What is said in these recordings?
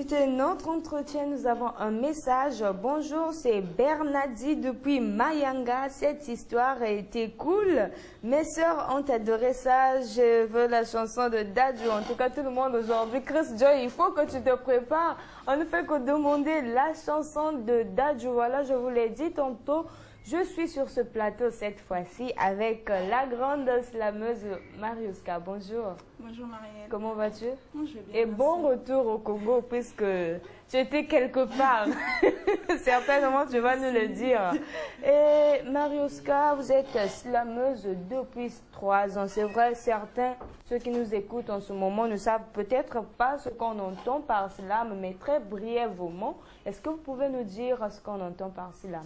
débuter notre entretien, nous avons un message. Bonjour, c'est Bernadi depuis Mayanga. Cette histoire a été cool. Mes sœurs ont adoré ça. Je veux la chanson de Dadju. En tout cas, tout le monde aujourd'hui. Chris Joy, il faut que tu te prépares. On ne fait que demander la chanson de Dadju. Voilà, je vous l'ai dit tantôt. Je suis sur ce plateau cette fois-ci avec la grande slameuse Mariuska. Bonjour. Bonjour Marielle. Comment vas-tu? Je vais bien. Et bon retour au Congo puisque tu étais quelque part. Certainement tu vas nous le dire. Et Mariuska, vous êtes slameuse depuis 3 ans. C'est vrai, certains, ceux qui nous écoutent en ce moment ne savent peut-être pas ce qu'on entend par slam, mais très brièvement, est-ce que vous pouvez nous dire ce qu'on entend par slam?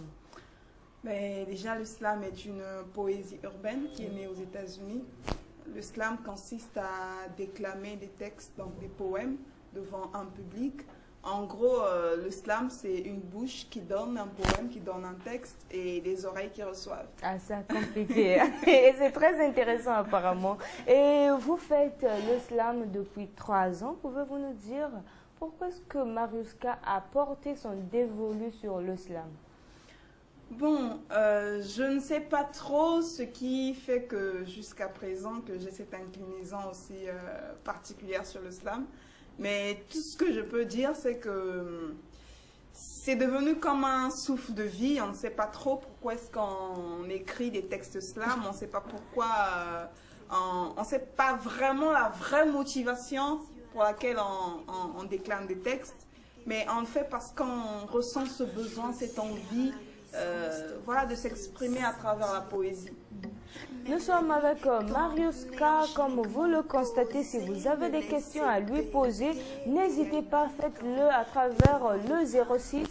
Mais déjà, le slam est une poésie urbaine qui est née aux États-Unis. Le slam consiste à déclamer des textes, donc des poèmes, devant un public. En gros, le slam, c'est une bouche qui donne un poème, qui donne un texte, et des oreilles qui reçoivent. Ah, c'est compliqué. Et c'est très intéressant apparemment. Et vous faites le slam depuis 3 ans. Pouvez-vous nous dire pourquoi est-ce que Mariuska a porté son dévolu sur le slam? Bon, je ne sais pas trop ce qui fait que jusqu'à présent que j'ai cette inclinaison aussi particulière sur le slam. Mais tout ce que je peux dire, c'est que c'est devenu comme un souffle de vie. On ne sait pas trop pourquoi est-ce qu'on écrit des textes slam. On ne sait pas pourquoi, on ne sait pas vraiment la vraie motivation pour laquelle on déclame des textes. Mais on le fait parce qu'on ressent ce besoin, cette envie. Voilà, de s'exprimer à travers la poésie. Nous sommes avec Mariuska, comme vous le constatez. Si vous avez des questions à lui poser, n'hésitez pas, faites-le à travers le 06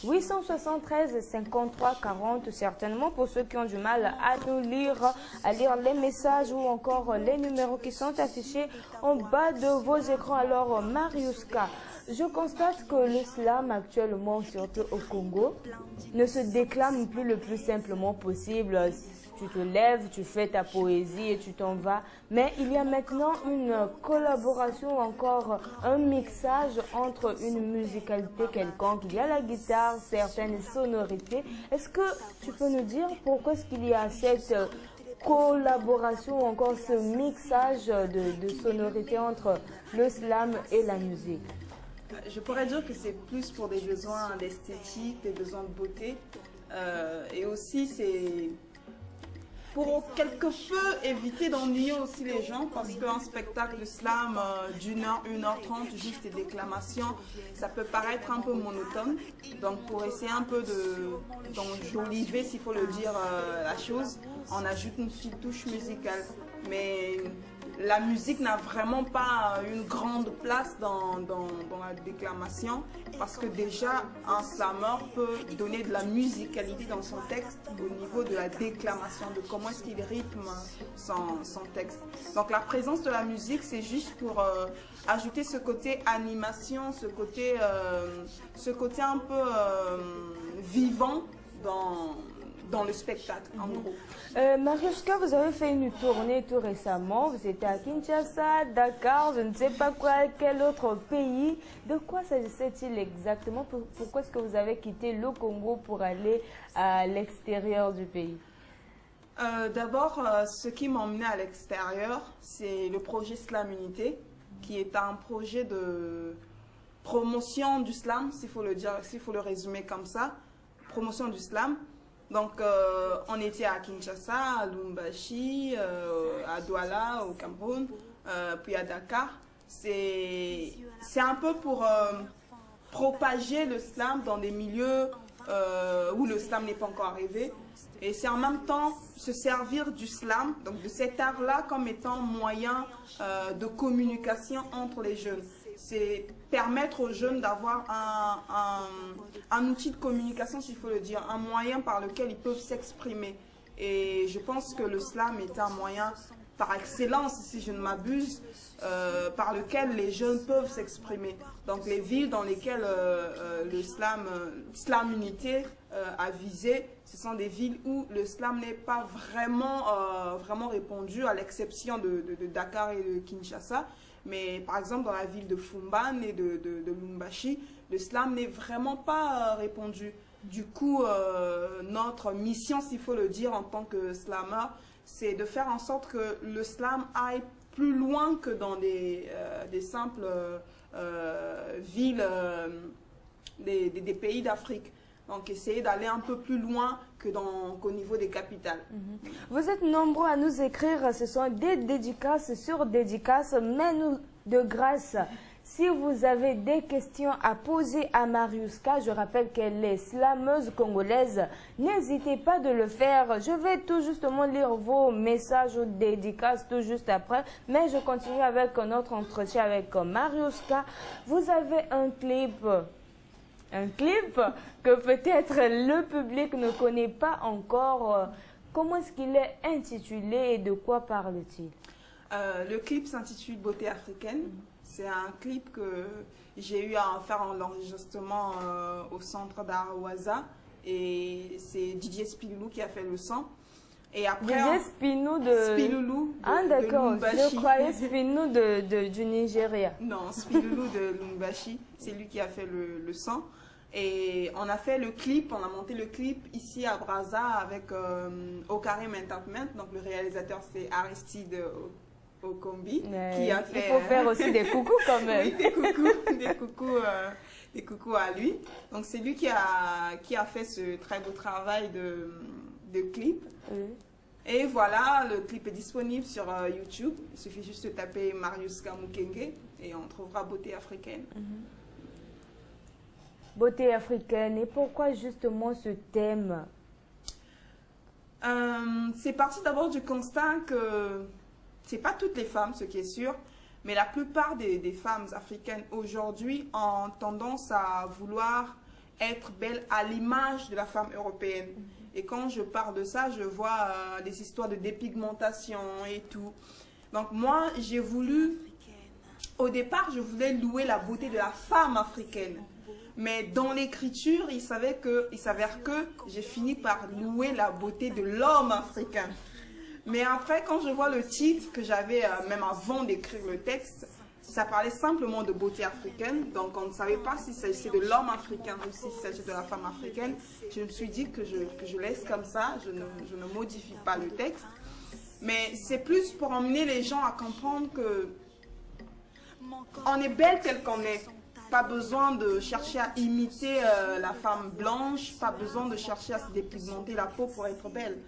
873 53 40. Certainement, pour ceux qui ont du mal à nous lire, à lire les messages ou encore les numéros qui sont affichés en bas de vos écrans. Alors, Mariuska, je constate que le slam actuellement, surtout au Congo, ne se déclame plus le plus simplement possible. Tu te lèves, tu fais ta poésie et tu t'en vas. Mais il y a maintenant une collaboration, encore un mixage entre une musicalité quelconque. Il y a la guitare, certaines sonorités. Est-ce que tu peux nous dire pourquoi est-ce qu'il y a cette collaboration ou encore ce mixage de sonorités entre le slam et la musique? Je pourrais dire que c'est plus pour des besoins d'esthétique, des besoins de beauté. Et aussi, c'est pour quelque peu éviter d'ennuyer aussi les gens, parce qu'un spectacle de slam d'une heure, 1h30, juste des déclamations, ça peut paraître un peu monotone. Donc pour essayer un peu d'enjoliver, s'il faut le dire, la chose, on ajoute une petite touche musicale. Mais la musique n'a vraiment pas une grande place dans la déclamation, parce que déjà un slammer peut donner de la musicalité dans son texte au niveau de la déclamation, de comment est-ce qu'il rythme son texte. Donc la présence de la musique, c'est juste pour ajouter ce côté animation, ce côté un peu vivant dans le spectacle, en gros. Mariuska, vous avez fait une tournée tout récemment. Vous étiez à Kinshasa, Dakar, je ne sais pas quel autre pays. De quoi s'agissait-il exactement? Pourquoi est-ce que vous avez quitté le Congo pour aller à l'extérieur du pays? D'abord, ce qui m'a emmené à l'extérieur, c'est le projet Slam Unité, qui est un projet de promotion du slam, s'il faut le dire, s'il faut le résumer comme ça, promotion du slam. Donc, on était à Kinshasa, à Lubumbashi, à Douala, au Cameroun, puis à Dakar. C'est un peu pour propager le slam dans des milieux où le slam n'est pas encore arrivé. Et c'est en même temps se servir du slam, donc de cet art-là, comme étant moyen de communication entre les jeunes. C'est permettre aux jeunes d'avoir un outil de communication, s'il faut le dire, un moyen par lequel ils peuvent s'exprimer. Et je pense que le slam est un moyen par excellence, si je ne m'abuse, par lequel les jeunes peuvent s'exprimer. Donc les villes dans lesquelles l'islam unitaire a visé, ce sont des villes où le slam n'est pas vraiment répandu, à l'exception de Dakar et de Kinshasa. Mais par exemple, dans la ville de Fumban et de Lubumbashi, le slam n'est vraiment pas répandu. Du coup, notre mission, s'il faut le dire en tant que slammer, c'est de faire en sorte que le slam aille plus loin que dans des simples villes des pays d'Afrique. Donc, essayer d'aller un peu plus loin qu'au niveau des capitales. Vous êtes nombreux à nous écrire, ce sont des dédicaces sur dédicaces, mais nous, de grâce, si vous avez des questions à poser à Mariuska, je rappelle qu'elle est slameuse congolaise, n'hésitez pas de le faire. Je vais tout justement lire vos messages ou dédicaces tout juste après, mais je continue avec notre entretien avec Mariuska. Vous avez un clip que peut-être le public ne connaît pas encore. Comment est-ce qu'il est intitulé et de quoi parle-t-il? Le clip s'intitule Beauté africaine. C'est un clip que j'ai eu à faire en enregistrement au centre d'art Waza. Et c'est Didier Spiloulou qui a fait le son. Et après, Didier Spiloulou de d'accord, Lubumbashi. je croyais Spiloulou du Nigeria. Non, Spiloulou de Lubumbashi, c'est lui qui a fait le son. Et on a fait le clip, on a monté le clip ici à Brazza avec Okarim Entertainment. Donc le réalisateur c'est Aristide Okombi qui a fait... Il faut faire aussi des coucous quand même. Oui, des coucous à lui. Donc c'est lui qui a fait ce très beau travail de clip. Et voilà, le clip est disponible sur YouTube. Il suffit juste de taper Mariuska Mukenge et on trouvera Beauté africaine. Beauté africaine. Et pourquoi justement ce thème? C'est parti d'abord du constat que c'est pas toutes les femmes, ce qui est sûr, mais la plupart des femmes africaines aujourd'hui ont tendance à vouloir être belles à l'image de la femme européenne. Et quand je parle de ça, je vois des histoires de dépigmentation et tout. Donc moi, j'ai voulu, au départ, je voulais louer la beauté de la femme africaine. Mais dans l'écriture, il s'avère que j'ai fini par louer la beauté de l'homme africain. Mais après, quand je vois le titre que j'avais, même avant d'écrire le texte, ça parlait simplement de beauté africaine. Donc on ne savait pas si s'agissait de l'homme africain ou si s'agissait de la femme africaine. Je me suis dit que je laisse comme ça, je ne modifie pas le texte. Mais c'est plus pour emmener les gens à comprendre que on est belle telle qu'on est. Pas besoin de chercher à imiter la femme blanche, pas besoin de chercher à se dépigmenter la peau pour être belle.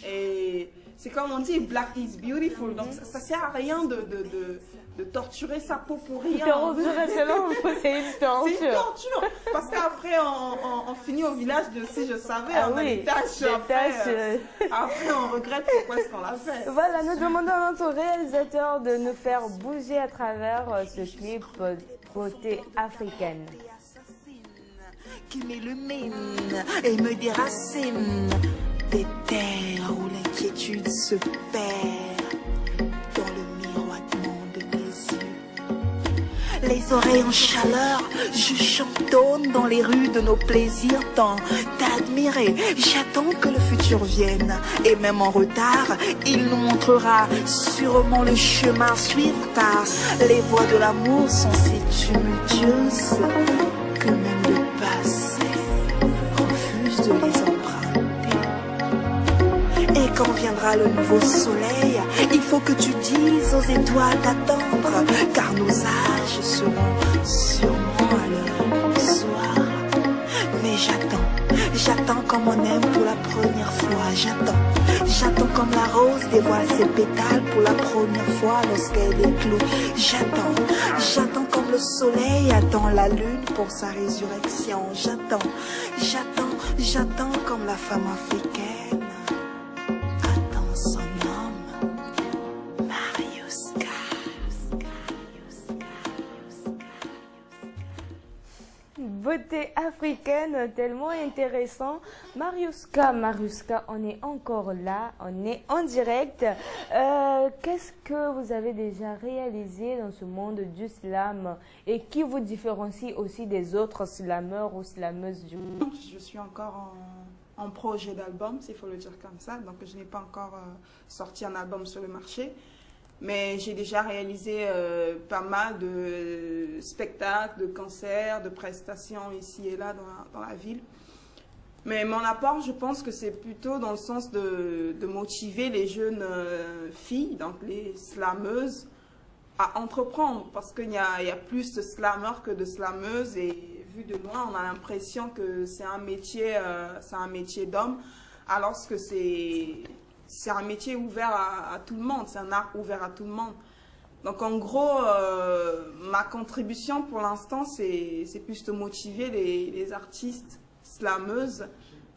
Et c'est comme on dit, black is beautiful. Donc ça sert à rien de torturer sa peau pour rien. C'est une torture. C'est une torture. Parce qu'après, on finit au village de si je savais, on a des taches. Après, on regrette pourquoi est-ce qu'on l'a fait. Voilà, nous demandons à notre réalisateur de nous faire bouger à travers ce clip Beauté africaine. Qui m'illumine et me déracine des terres où l'inquiétude se perd dans le miroitement de mes yeux. Les oreilles en chaleur, je chantonne dans les rues de nos plaisirs tant d'admirer. J'attends que le futur vienne et même en retard, il nous montrera sûrement le chemin à suivre car les voies de l'amour sont si tumultueuses que même le passé refuse de les emprunter. Et quand viendra le nouveau soleil, il faut que tu dises aux étoiles d'attendre, car nos âges seront sûrement à l'heure du soir. Mais j'attends comme on aime pour la première fois. J'attends comme la rose dévoile ses pétales pour la première fois lorsqu'elle éclot. J'attends comme le soleil attend la lune pour sa résurrection. J'attends comme la femme africaine attend son homme, Mariuska. Beauté africaine. africaine, tellement intéressant. Mariuska, on est encore là, on est en direct. Qu'est-ce que vous avez déjà réalisé dans ce monde du slam et qui vous différencie aussi des autres slameurs ou slameuses du monde? Je suis encore en projet d'album, s'il faut le dire comme ça. Donc, je n'ai pas encore sorti un album sur le marché. Mais j'ai déjà réalisé pas mal de spectacles, de concerts, de prestations ici et là dans la ville. Mais mon apport, je pense que c'est plutôt dans le sens de motiver les jeunes filles, donc les slameuses, à entreprendre. Parce qu'il y a plus de slameurs que de slameuses. Et vu de loin, on a l'impression que c'est un métier d'homme, alors que c'est un métier ouvert à tout le monde, c'est un art ouvert à tout le monde. Donc en gros, ma contribution pour l'instant, c'est plus de motiver les artistes slameuses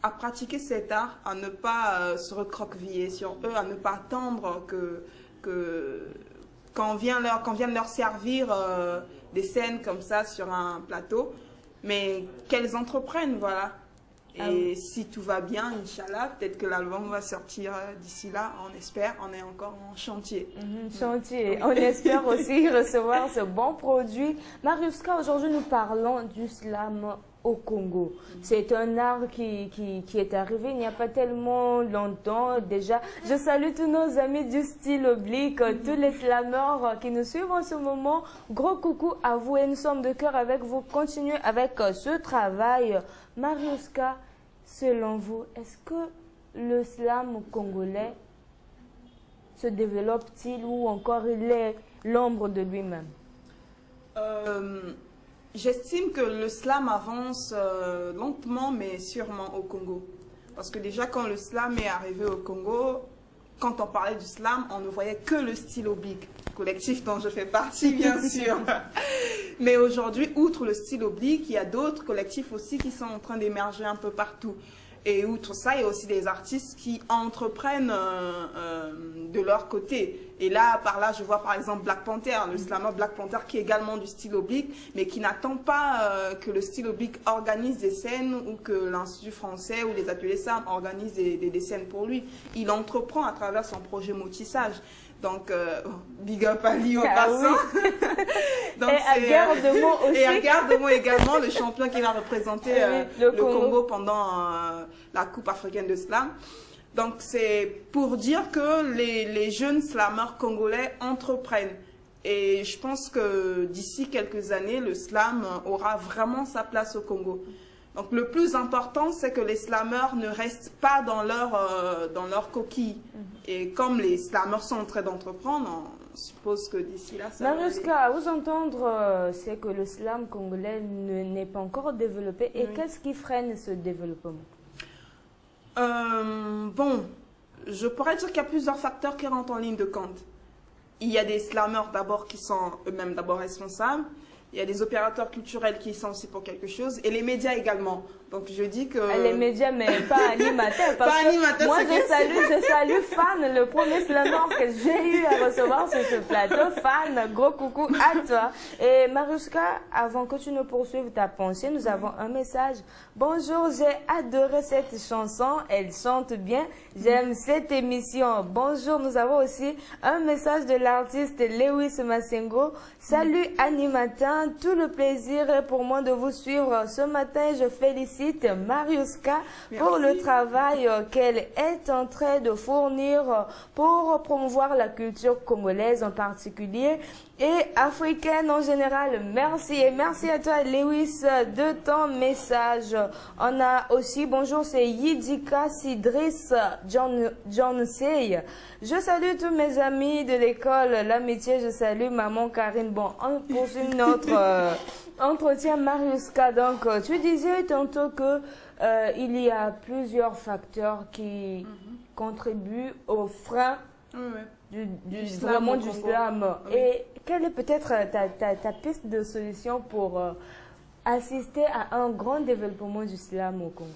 à pratiquer cet art, à ne pas se recroqueviller sur eux, à ne pas attendre qu'on vienne leur servir des scènes comme ça sur un plateau, mais qu'elles entreprennent, voilà. Et si tout va bien, Inch'Allah, peut-être que l'album va sortir d'ici là, on espère, on est encore en chantier. Chantier, on espère aussi recevoir ce bon produit. Mariuska, aujourd'hui nous parlons du slam au Congo. C'est un art qui est arrivé il n'y a pas tellement longtemps déjà. Je salue tous nos amis du style oblique, tous les slameurs qui nous suivent en ce moment. Gros coucou à vous et nous sommes de cœur avec vous. Continuez avec ce travail. Mariuska, selon vous, est-ce que le slam congolais se développe-t-il ou encore il est l'ombre de lui-même? J'estime que le slam avance lentement mais sûrement au Congo. Parce que déjà quand le slam est arrivé au Congo, quand on parlait du slam, on ne voyait que le style oblique, collectif dont je fais partie bien sûr. Mais aujourd'hui, outre le style oblique, il y a d'autres collectifs aussi qui sont en train d'émerger un peu partout. Et outre ça, il y a aussi des artistes qui entreprennent de leur côté. Et là, par là, je vois par exemple Black Panther, le slammer Black Panther qui est également du style oblique, mais qui n'attend pas que le style oblique organise des scènes ou que l'Institut français ou les ateliers SAM organisent des scènes pour lui. Il entreprend à travers son projet Motissage. Donc, big up à lui en passant. Oui. Donc, et à Garde-Mont aussi. Et à Garde-Mont également, le champion qui va représenter le Congo pendant la Coupe africaine de slam. Donc, c'est pour dire que les jeunes slameurs congolais entreprennent. Et je pense que d'ici quelques années, le slam aura vraiment sa place au Congo. Donc, le plus important, c'est que les slameurs ne restent pas dans leur coquille. Et comme les slameurs sont en train d'entreprendre, on suppose que d'ici là, ça va aller. Mariuska, à vous entendre, c'est que le slam congolais n'est pas encore développé. Et qu'est-ce qui freine ce développement? Bon, je pourrais dire qu'il y a plusieurs facteurs qui rentrent en ligne de compte. Il y a des slameurs d'abord qui sont eux-mêmes d'abord responsables. Il y a des opérateurs culturels qui sont aussi pour quelque chose. Et les médias également. Donc je dis que... Les médias, mais pas animateurs. Parce pas animateurs, moi, je salue Fan, le premier slameur que j'ai eu à recevoir sur ce plateau. Fan, gros coucou à toi. Et Mariuska, avant que tu nous poursuives ta pensée, nous avons un message. Bonjour, j'ai adoré cette chanson. Elle chante bien. J'aime cette émission. Bonjour, nous avons aussi un message de l'artiste Lewis Massengo. Salut animateur, tout le plaisir est pour moi de vous suivre. Ce matin, je félicite Mariuska pour le travail qu'elle est en train de fournir pour promouvoir la culture congolaise en particulier et africaine en général. Merci et merci à toi Lewis de ton message. On a aussi, bonjour, c'est Yidika Sidris John Sey. Je salue tous mes amis de l'école L'Amitié, je salue maman Karine. Bon, on poursuit notre entretien Mariuska. Donc, tu disais tantôt que il y a plusieurs facteurs qui contribuent au frein du slam. Et quelle est peut-être ta piste de solution pour assister à un grand développement du slam au Congo?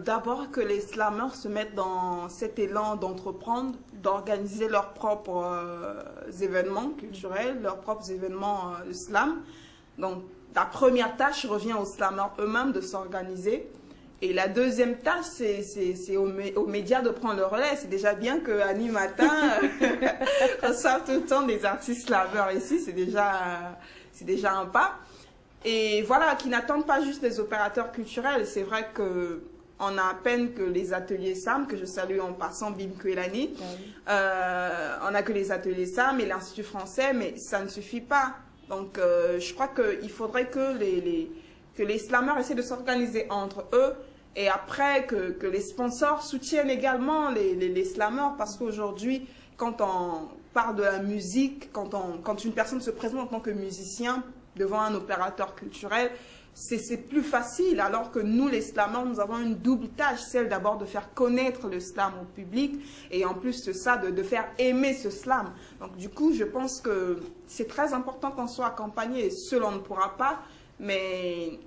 D'abord que les slameurs se mettent dans cet élan d'entreprendre, d'organiser leurs propres événements culturels, leurs propres événements de slam. Donc, la première tâche revient aux slammeurs eux-mêmes de s'organiser. Et la deuxième tâche, c'est aux médias de prendre le relais. C'est déjà bien que Annie Matin reçoive tout le temps des artistes slameurs ici. C'est déjà un pas. Et voilà, qui n'attendent pas juste les opérateurs culturels. C'est vrai qu'on a à peine que les ateliers SAM, que je salue en passant Bim Kwelani. On n'a que les ateliers SAM et l'Institut français, mais ça ne suffit pas. Donc, je crois qu'il faudrait que les slammeurs essaient de s'organiser entre eux. Et après, que les sponsors soutiennent également les slammeurs, parce qu'aujourd'hui, quand on parle de la musique, quand une personne se présente en tant que musicien devant un opérateur culturel, c'est plus facile, alors que nous, les slammeurs, nous avons une double tâche, celle d'abord de faire connaître le slam au public, et en plus de ça, de faire aimer ce slam. Donc du coup, je pense que c'est très important qu'on soit accompagné, et seul on ne pourra pas, mais...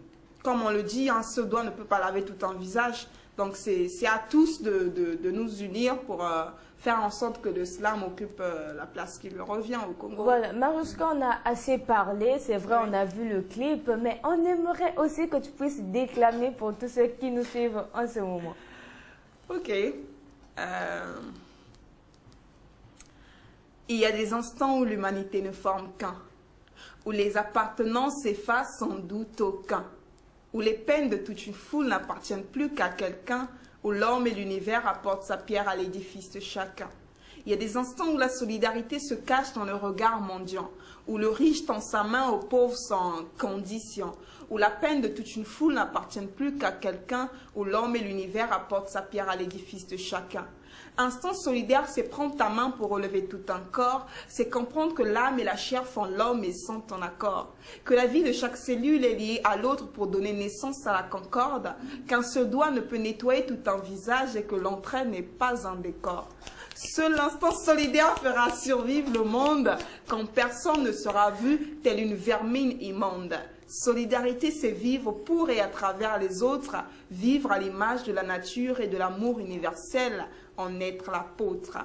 Comme on le dit, un seul doigt ne peut pas laver tout un visage. Donc, c'est à tous de nous unir pour faire en sorte que le slam occupe la place qui lui revient au Congo. Voilà, Mariuska, on a assez parlé. C'est vrai, on a vu le clip. Mais on aimerait aussi que tu puisses déclamer pour tous ceux qui nous suivent en ce moment. Ok. Il y a des instants où l'humanité ne forme qu'un, où les appartenances s'effacent sans doute aucun, où les peines de toute une foule n'appartiennent plus qu'à quelqu'un, où l'homme et l'univers apportent sa pierre à l'édifice de chacun. Il y a des instants où la solidarité se cache dans le regard mendiant, où le riche tend sa main aux pauvres sans condition, où la peine de toute une foule n'appartiennent plus qu'à quelqu'un, où l'homme et l'univers apportent sa pierre à l'édifice de chacun. Instant solidaire, c'est prendre ta main pour relever tout un corps, c'est comprendre que l'âme et la chair font l'homme et sont en accord, que la vie de chaque cellule est liée à l'autre pour donner naissance à la concorde, qu'un seul doigt ne peut nettoyer tout un visage et que l'entraide n'est pas un décor. Seul l'instant solidaire fera survivre le monde quand personne ne sera vu tel une vermine immonde. Solidarité, c'est vivre pour et à travers les autres, vivre à l'image de la nature et de l'amour universel, en être l'apôtre.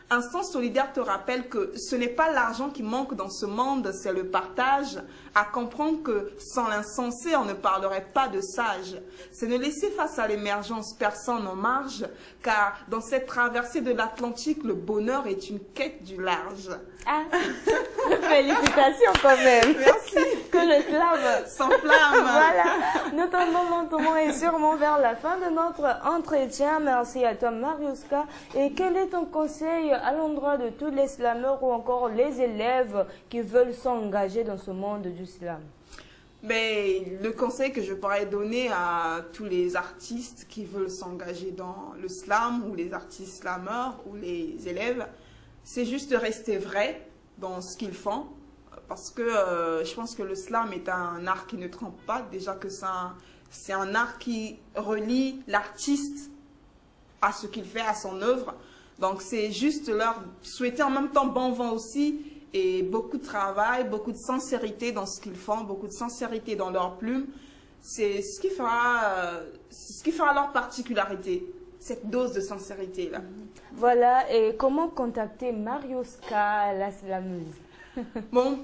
Instant solidaire te rappelle que ce n'est pas l'argent qui manque dans ce monde, c'est le partage. À comprendre que sans l'insensé, on ne parlerait pas de sage. C'est ne laisser face à l'émergence personne en marge, car dans cette traversée de l'Atlantique, le bonheur est une quête du large. Ah, félicitations quand même. Merci. Que le slam s'enflamme. Voilà, nous tendons lentement et sûrement vers la fin de notre entretien. Merci à toi, Mariuska. Et quel est ton conseil à l'endroit de tous les slameurs ou encore les élèves qui veulent s'engager dans ce monde du slam? Mais le conseil que je pourrais donner à tous les artistes qui veulent s'engager dans le slam, ou les artistes slameurs, ou les élèves, c'est juste de rester vrai dans ce qu'ils font. Parce que je pense que le slam est un art qui ne trompe pas. Déjà que c'est un art qui relie l'artiste à ce qu'il fait, à son œuvre. Donc c'est juste leur souhaiter en même temps bon vent aussi, et beaucoup de travail, beaucoup de sincérité dans ce qu'ils font, beaucoup de sincérité dans leurs plumes. C'est ce qui fera leur particularité, cette dose de sincérité-là. Voilà, et comment contacter Mariuska, la slameuse? Bon,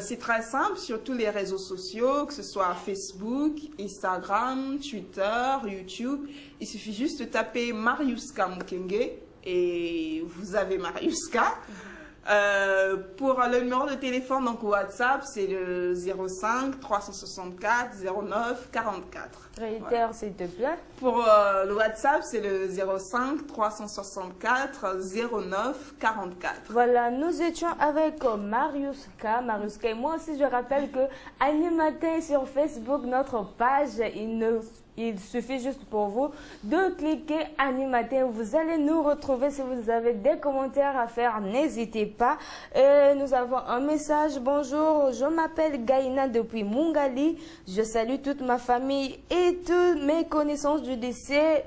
c'est très simple, sur tous les réseaux sociaux, que ce soit Facebook, Instagram, Twitter, YouTube. Il suffit juste de taper Mariuska Mukenge et vous avez Mariuska. Pour le numéro de téléphone, donc WhatsApp, c'est le 05 364 09 44. Réitère, voilà. S'il te plaît. Pour le WhatsApp, c'est le 05 364 09 44. Voilà, nous étions avec Mariuska. Mariuska et moi aussi, je rappelle que Annie Matin sur Facebook, notre page, il suffit juste pour vous de cliquer Annie Matin. Vous allez nous retrouver. Si vous avez des commentaires à faire, n'hésitez pas. Nous avons un message. Bonjour, je m'appelle Gaïna depuis Mungali. Je salue toute ma famille et toutes mes connaissances du lycée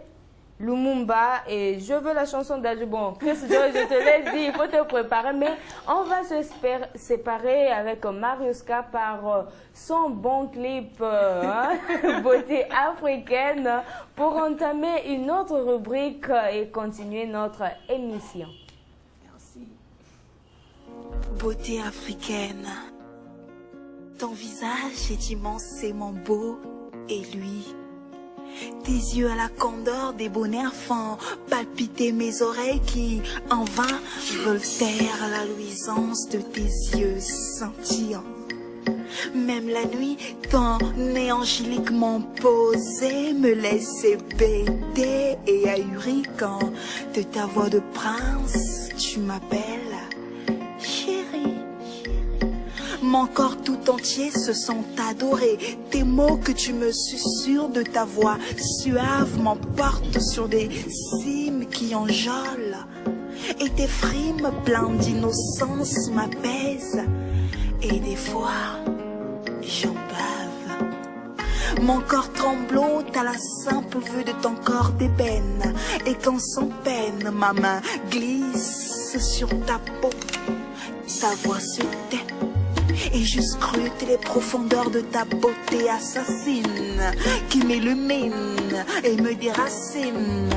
Lumumba, et je veux la chanson d'Adju. Bon, Chris Joy, je te l'ai dit, il faut te préparer, mais on va se séparer avec Mariuska par son bon clip beauté africaine pour entamer une autre rubrique et continuer notre émission. Merci. Beauté africaine. Ton visage est immensément beau, et lui, tes yeux à la candeur des bonheurs font palpiter mes oreilles qui, en vain, veulent taire la luisance de tes yeux scintillants. Même la nuit, ton nez angéliquement posé me laisse bêter et ahuri quand de ta voix de prince tu m'appelles chérie. Mon corps tout entier se sent adoré. Tes mots que tu me susurres de ta voix suave m'emportent sur des cimes qui enjolent. Et tes frimes pleines d'innocence m'apaisent. Et des fois, j'en bave. Mon corps tremblote à la simple vue de ton corps d'ébène. Et quand sans peine ma main glisse sur ta peau, ta voix se tait. Et je scrute les profondeurs de ta beauté assassine qui m'illumine et me déracine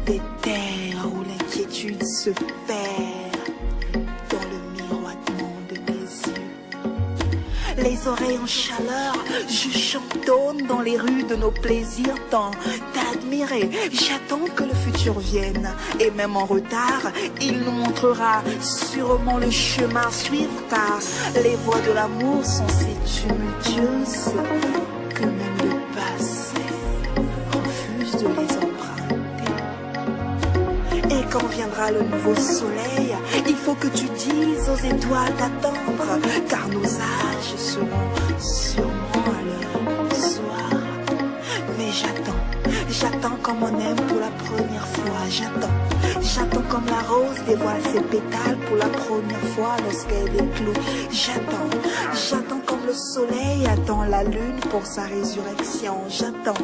des terres où l'inquiétude se perd dans le miroitement de tes yeux. Les oreilles en chaleur, je chantonne dans les rues de nos plaisirs tant t'admirer. J'attends que le futur vienne et même en retard, il nous montrera sûrement le chemin à suivre car les voies de l'amour sont si tumultueuses que même le passé refuse de les emprunter. Et quand viendra le nouveau soleil, il faut que tu dises aux étoiles d'attendre car nos âges seront sûrement à leur soir. Mais j'attends comme on aime pour la première fois. J'attends comme la rose dévoile ses pétales pour la première fois lorsqu'elle éclot. J'attends comme le soleil attend la lune pour sa résurrection. J'attends.